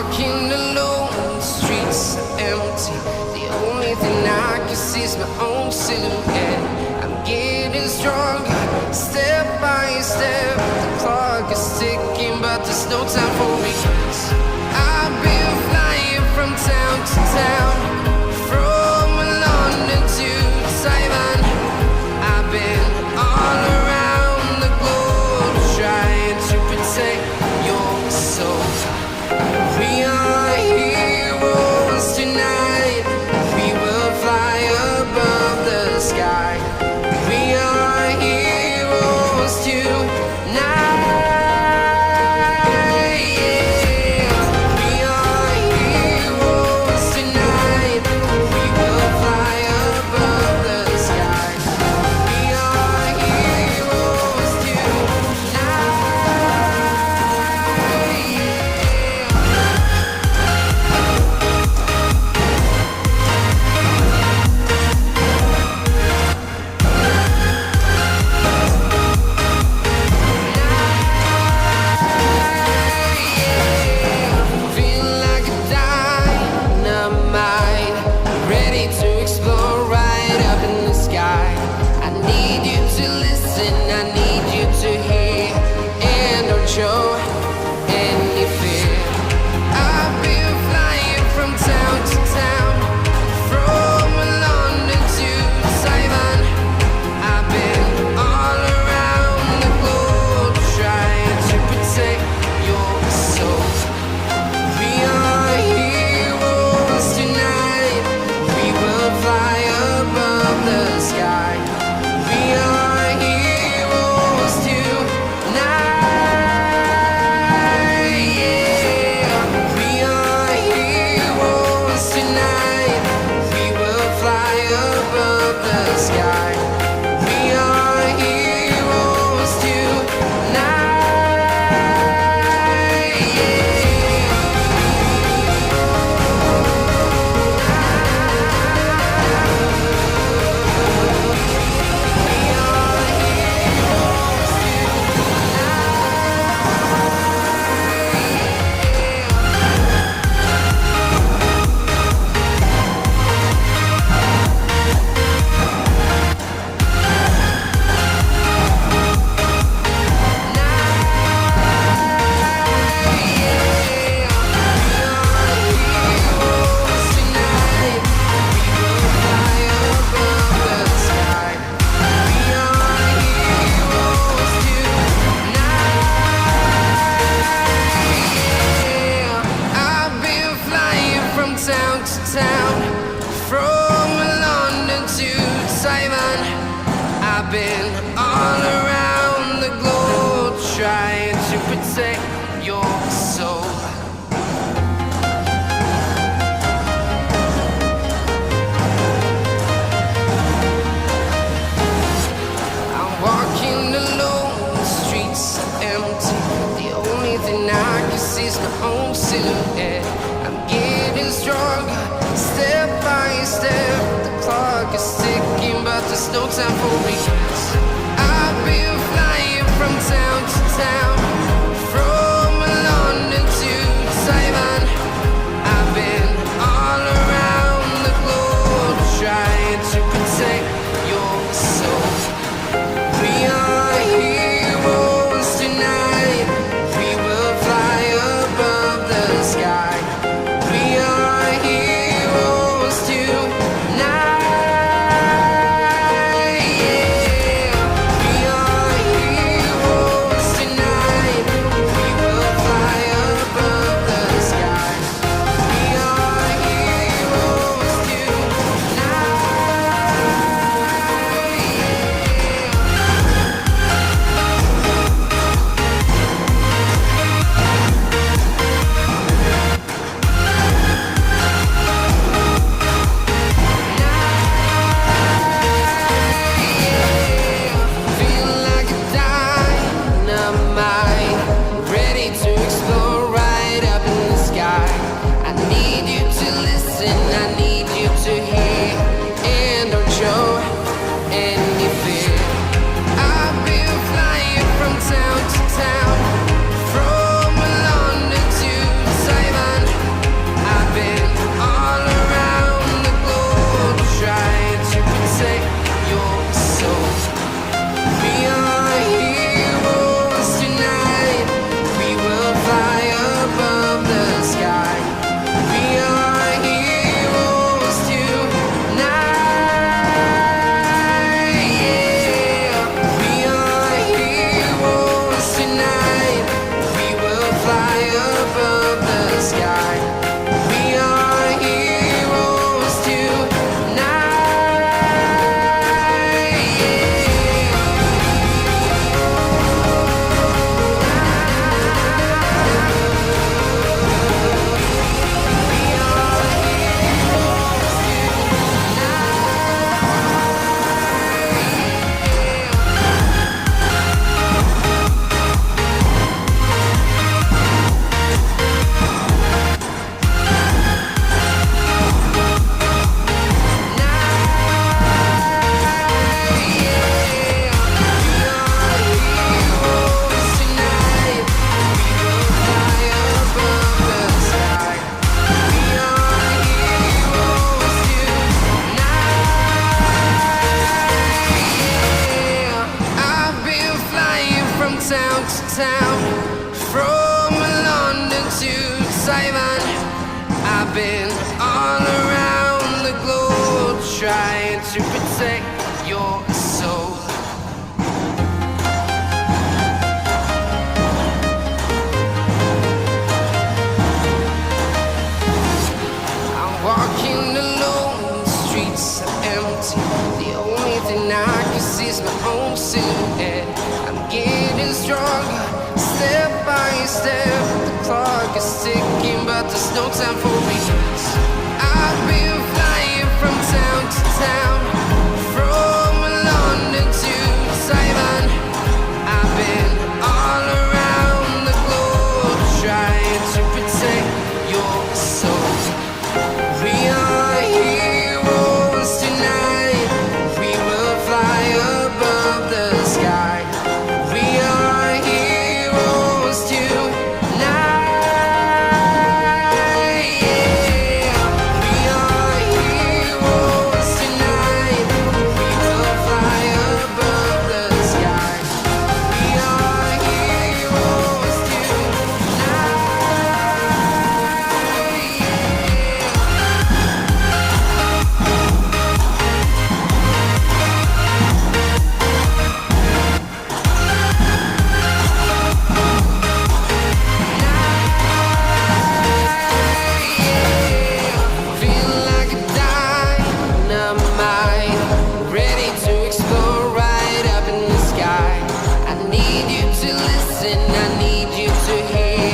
walking alone, the streets are empty. The only thing I can see is my own silhouette. I'm getting stronger, step by step. The clock is ticking, but there's no time for regrets. I've been flying from town to town, from London to Taiwan. I've been all around the globe, trying to protect your soul. We are heroes tonight. We will fly above the sky. We are heroes tonight. Yeah. We are heroes tonight. We will fly above the sky. We are heroes tonight. Feel like a dynamite, ready to explore right up in the sky. I need you to listen, I need you to hear, and don't show any fear. I've been flying from town to town, from London to Taiwan. I've been all around the globe, trying to protect your soul. We are heroes tonight. We will fly above the sky. We are heroes tonight. Yeah. We are heroes tonight. We will fly above the sky. We are heroes tonight. I've been flying from town to town, from London to Taiwan. I've been all around the globe, trying to protect your soul. I'm walking alone, the streets are empty. The only thing I can see is my own silhouette. I'm getting stronger, step by step. The clock is ticking, but there's no time for regrets. I've been town, from London to Taiwan. I've been all around the globe trying to protect your soul. I'm walking alone, the streets are empty. The only thing I can see is my own silhouette. I'm getting stronger, step by step. The clock is ticking, but there's no time for regrets. I've been flying from town to town, from London to Taiwan. I've been all around the globe trying to protect your soul. We are heroes tonight. We will fly above the sky. We are heroes tonight. Yeah. We are heroes tonight. We will fly above the sky. We are heroes tonight. Feel like a dynamite, ready to explode right up in the sky. I need you to listen, I need you to hear,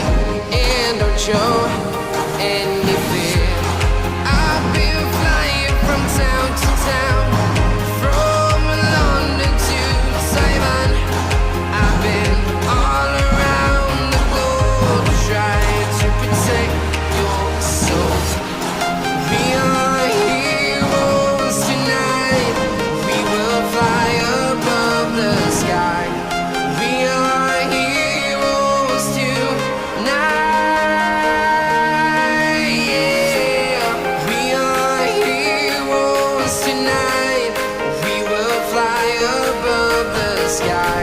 and don't show any fear. I've been flying from town to town, from London to Taiwan. I've been all around the globe trying to protect your soul. We are heroes tonight. We will fly above the sky. We are heroes tonight. Yeah. We are heroes tonight. We will fly above the sky.